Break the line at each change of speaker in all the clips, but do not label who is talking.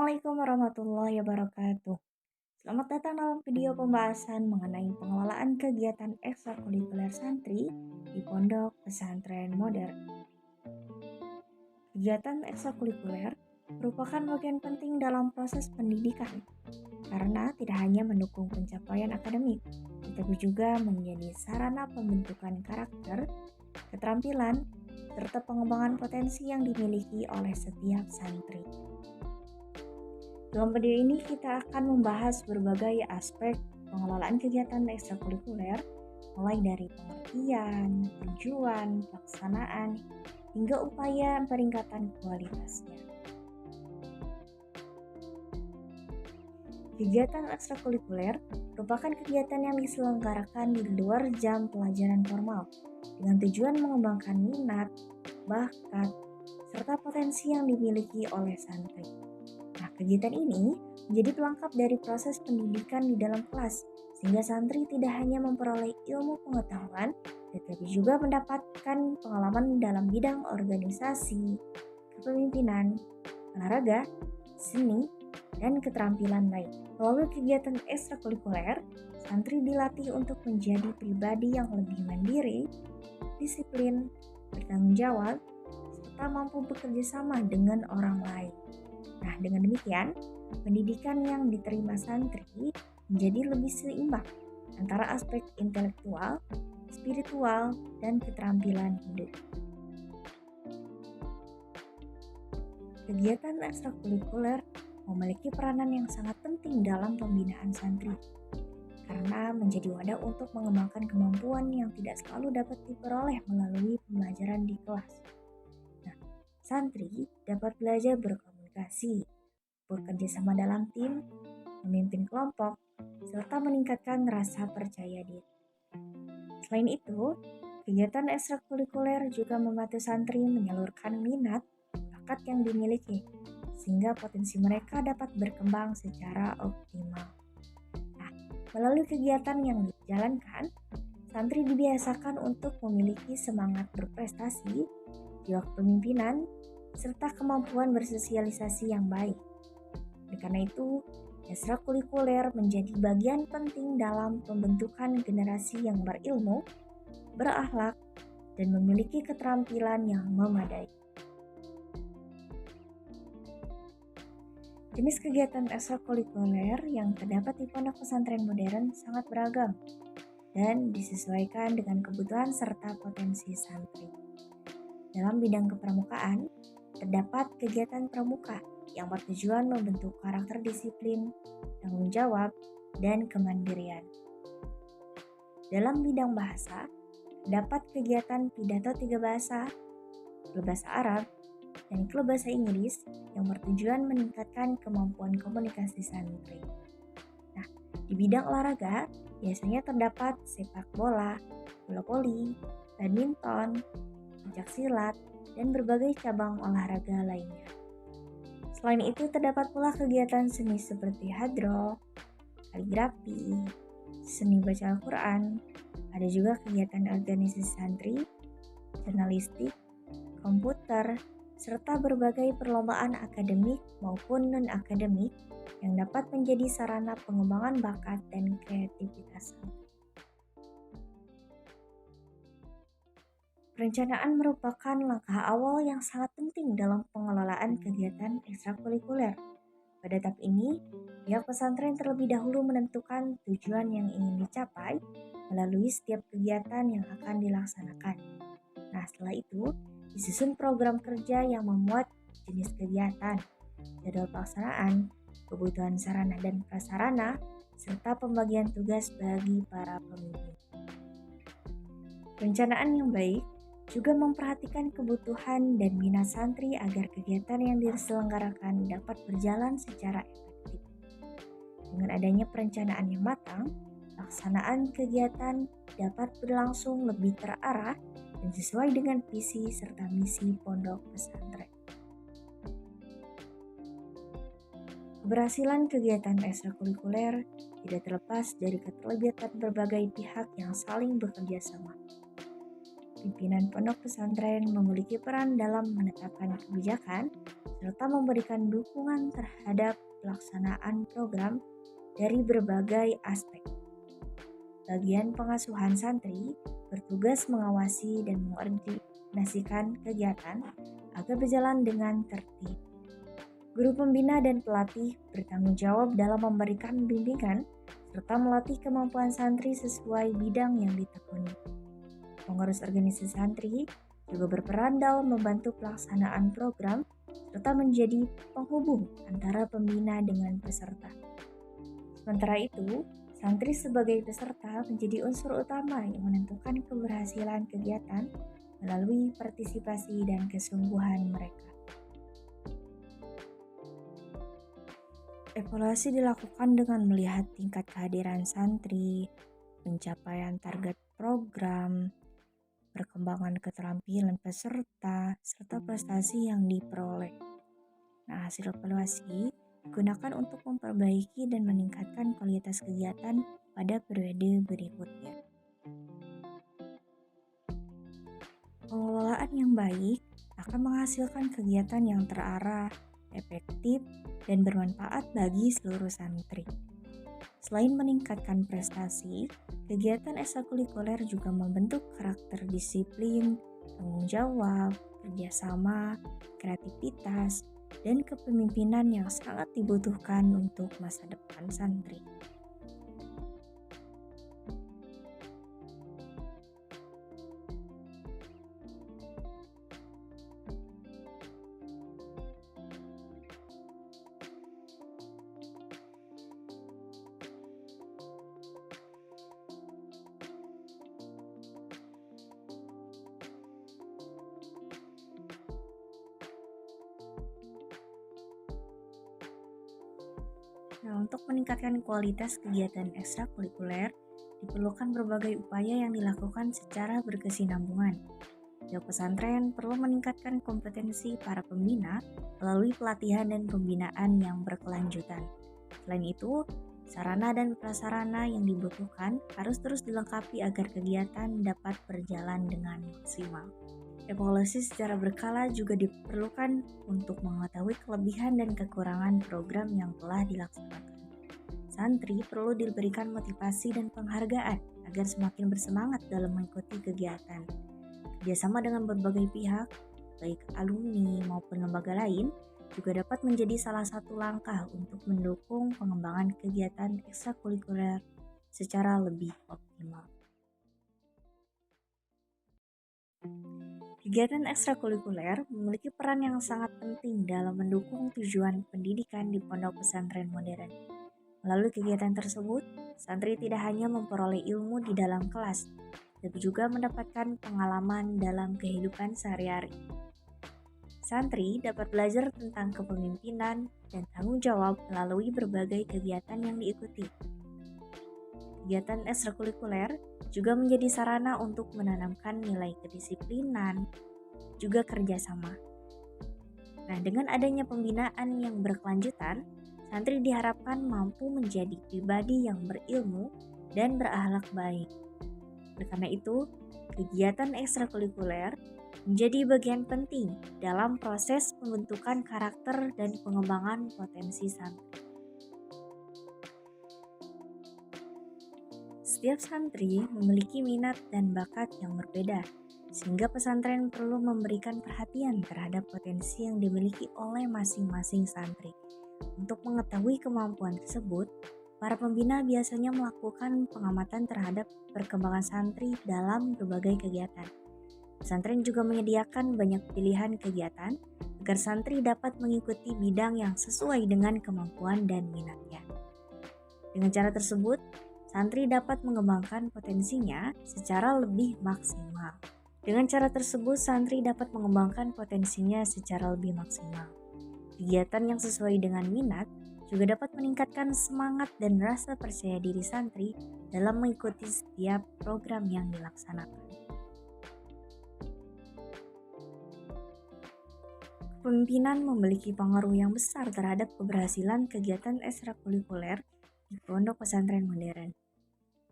Assalamualaikum warahmatullahi wabarakatuh. Selamat datang dalam video pembahasan mengenai pengelolaan kegiatan ekstrakurikuler santri di Pondok Pesantren Modern. Kegiatan ekstrakurikuler merupakan bagian penting dalam proses pendidikan karena tidak hanya mendukung pencapaian akademik, tetapi juga menjadi sarana pembentukan karakter, keterampilan, serta pengembangan potensi yang dimiliki oleh setiap santri. Dalam video ini kita akan membahas berbagai aspek pengelolaan kegiatan ekstrakurikuler, mulai dari pengertian, tujuan, pelaksanaan, hingga upaya peningkatan kualitasnya. Kegiatan ekstrakurikuler merupakan kegiatan yang diselenggarakan di luar jam pelajaran formal dengan tujuan mengembangkan minat, bakat, serta potensi yang dimiliki oleh santri. Nah, kegiatan ini menjadi pelengkap dari proses pendidikan di dalam kelas, sehingga santri tidak hanya memperoleh ilmu pengetahuan, tetapi juga mendapatkan pengalaman dalam bidang organisasi, kepemimpinan, olahraga, seni, dan keterampilan lain. Melalui kegiatan ekstrakurikuler, santri dilatih untuk menjadi pribadi yang lebih mandiri, disiplin, bertanggung jawab, serta mampu bekerja sama dengan orang lain. Nah, dengan demikian, pendidikan yang diterima santri menjadi lebih seimbang antara aspek intelektual, spiritual, dan keterampilan hidup. Kegiatan ekstrakurikuler memiliki peranan yang sangat penting dalam pembinaan santri, karena menjadi wadah untuk mengembangkan kemampuan yang tidak selalu dapat diperoleh melalui pembelajaran di kelas. Nah, santri dapat belajar berkomunikasi, bekerja sama dalam tim, memimpin kelompok, serta meningkatkan rasa percaya diri. Selain itu, kegiatan ekstrakurikuler juga membantu santri menyalurkan minat, bakat yang dimiliki, sehingga potensi mereka dapat berkembang secara optimal. Nah, melalui kegiatan yang dijalankan, santri dibiasakan untuk memiliki semangat berprestasi, jiwa kepemimpinan, serta kemampuan bersosialisasi yang baik. Oleh karena itu, ekstrakurikuler menjadi bagian penting dalam pembentukan generasi yang berilmu, berakhlak, dan memiliki keterampilan yang memadai. Jenis kegiatan ekstrakurikuler yang terdapat di Pondok Pesantren Modern sangat beragam dan disesuaikan dengan kebutuhan serta potensi santri. Dalam bidang kepramukaan, terdapat kegiatan pramuka yang bertujuan membentuk karakter disiplin, tanggung jawab, dan kemandirian. Dalam bidang bahasa, terdapat kegiatan pidato 3 bahasa, klub bahasa Arab, dan klub bahasa Inggris yang bertujuan meningkatkan kemampuan komunikasi santri. Nah, di bidang olahraga, biasanya terdapat sepak bola, bola voli, badminton, pencaksilat, dan berbagai cabang olahraga lainnya. Selain itu, terdapat pula kegiatan seni seperti hadroh, kaligrafi, seni baca Al-Quran, ada juga kegiatan organisasi santri, jurnalistik, komputer, serta berbagai perlombaan akademik maupun non-akademik yang dapat menjadi sarana pengembangan bakat dan kreativitas santri. Perencanaan merupakan langkah awal yang sangat penting dalam pengelolaan kegiatan ekstrakurikuler. Pada tahap ini, pihak pesantren terlebih dahulu menentukan tujuan yang ingin dicapai melalui setiap kegiatan yang akan dilaksanakan. Nah, setelah itu, disusun program kerja yang memuat jenis kegiatan, jadwal pelaksanaan, kebutuhan sarana dan prasarana, serta pembagian tugas bagi para pemimpin. Perencanaan yang baik juga memperhatikan kebutuhan dan minat santri agar kegiatan yang diselenggarakan dapat berjalan secara efektif. Dengan adanya perencanaan yang matang, pelaksanaan kegiatan dapat berlangsung lebih terarah dan sesuai dengan visi serta misi pondok pesantren. Keberhasilan kegiatan ekstrakurikuler tidak terlepas dari keterlibatan berbagai pihak yang saling bekerja sama. Pimpinan pondok pesantren memiliki peran dalam menetapkan kebijakan serta memberikan dukungan terhadap pelaksanaan program dari berbagai aspek. Bagian pengasuhan santri bertugas mengawasi dan mengkoordinasikan kegiatan agar berjalan dengan tertib. Guru pembina dan pelatih bertanggung jawab dalam memberikan bimbingan serta melatih kemampuan santri sesuai bidang yang ditekuni. Pengurus organisasi santri juga berperan dalam membantu pelaksanaan program serta menjadi penghubung antara pembina dengan peserta. Sementara itu, santri sebagai peserta menjadi unsur utama yang menentukan keberhasilan kegiatan melalui partisipasi dan kesungguhan mereka. Evaluasi dilakukan dengan melihat tingkat kehadiran santri, pencapaian target program, perkembangan keterampilan peserta, serta prestasi yang diperoleh. Nah, hasil evaluasi digunakan untuk memperbaiki dan meningkatkan kualitas kegiatan pada periode berikutnya. Pengelolaan yang baik akan menghasilkan kegiatan yang terarah, efektif, dan bermanfaat bagi seluruh santri. Selain meningkatkan prestasi, kegiatan ekstrakurikuler juga membentuk karakter disiplin, tanggung jawab, kerjasama, kreativitas, dan kepemimpinan yang sangat dibutuhkan untuk masa depan santri. Nah, untuk meningkatkan kualitas kegiatan ekstrakurikuler, diperlukan berbagai upaya yang dilakukan secara berkesinambungan. Pihak pesantren perlu meningkatkan kompetensi para pembina melalui pelatihan dan pembinaan yang berkelanjutan. Selain itu, sarana dan prasarana yang dibutuhkan harus terus dilengkapi agar kegiatan dapat berjalan dengan maksimal. Evaluasi secara berkala juga diperlukan untuk mengetahui kelebihan dan kekurangan program yang telah dilaksanakan. Santri perlu diberikan motivasi dan penghargaan agar semakin bersemangat dalam mengikuti kegiatan. Kerjasama dengan berbagai pihak, baik alumni maupun lembaga lain, juga dapat menjadi salah satu langkah untuk mendukung pengembangan kegiatan ekstrakurikuler secara lebih optimal. Kegiatan ekstrakurikuler memiliki peran yang sangat penting dalam mendukung tujuan pendidikan di pondok pesantren modern. Melalui kegiatan tersebut, santri tidak hanya memperoleh ilmu di dalam kelas, tapi juga mendapatkan pengalaman dalam kehidupan sehari-hari. Santri dapat belajar tentang kepemimpinan dan tanggung jawab melalui berbagai kegiatan yang diikuti. Kegiatan ekstrakurikuler juga menjadi sarana untuk menanamkan nilai kedisiplinan, juga kerjasama. Nah, dengan adanya pembinaan yang berkelanjutan, santri diharapkan mampu menjadi pribadi yang berilmu dan berakhlak baik. Oleh karena itu, kegiatan ekstrakurikuler menjadi bagian penting dalam proses pembentukan karakter dan pengembangan potensi santri. Setiap santri memiliki minat dan bakat yang berbeda, sehingga pesantren perlu memberikan perhatian terhadap potensi yang dimiliki oleh masing-masing santri. Untuk mengetahui kemampuan tersebut, para pembina biasanya melakukan pengamatan terhadap perkembangan santri dalam berbagai kegiatan. Pesantren juga menyediakan banyak pilihan kegiatan agar santri dapat mengikuti bidang yang sesuai dengan kemampuan dan minatnya. Dengan cara tersebut, santri dapat mengembangkan potensinya secara lebih maksimal. Dengan cara tersebut, santri dapat mengembangkan potensinya secara lebih maksimal. Kegiatan yang sesuai dengan minat juga dapat meningkatkan semangat dan rasa percaya diri santri dalam mengikuti setiap program yang dilaksanakan. Kepemimpinan memiliki pengaruh yang besar terhadap keberhasilan kegiatan ekstrakurikuler di pondok pesantren modern.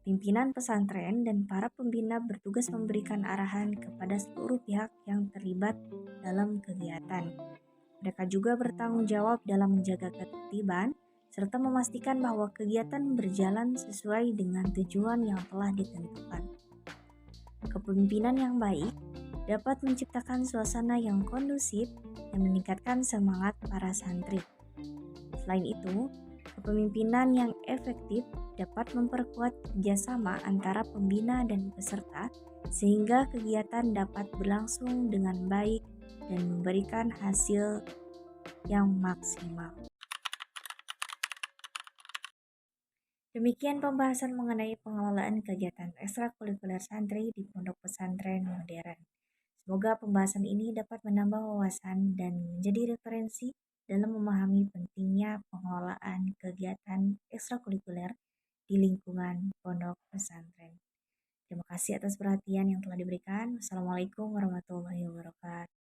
Pimpinan pesantren dan para pembina bertugas memberikan arahan kepada seluruh pihak yang terlibat dalam kegiatan. Mereka juga bertanggung jawab dalam menjaga ketertiban serta memastikan bahwa kegiatan berjalan sesuai dengan tujuan yang telah ditentukan. Kepemimpinan yang baik dapat menciptakan suasana yang kondusif dan meningkatkan semangat para santri. Selain itu, kepemimpinan yang efektif dapat memperkuat kerjasama antara pembina dan peserta sehingga kegiatan dapat berlangsung dengan baik dan memberikan hasil yang maksimal. Demikian pembahasan mengenai pengelolaan kegiatan ekstrakurikuler santri di Pondok Pesantren Modern. Semoga pembahasan ini dapat menambah wawasan dan menjadi referensi dalam memahami pentingnya pengelolaan kegiatan ekstrakurikuler di lingkungan pondok pesantren. Terima kasih atas perhatian yang telah diberikan. Wassalamualaikum warahmatullahi wabarakatuh.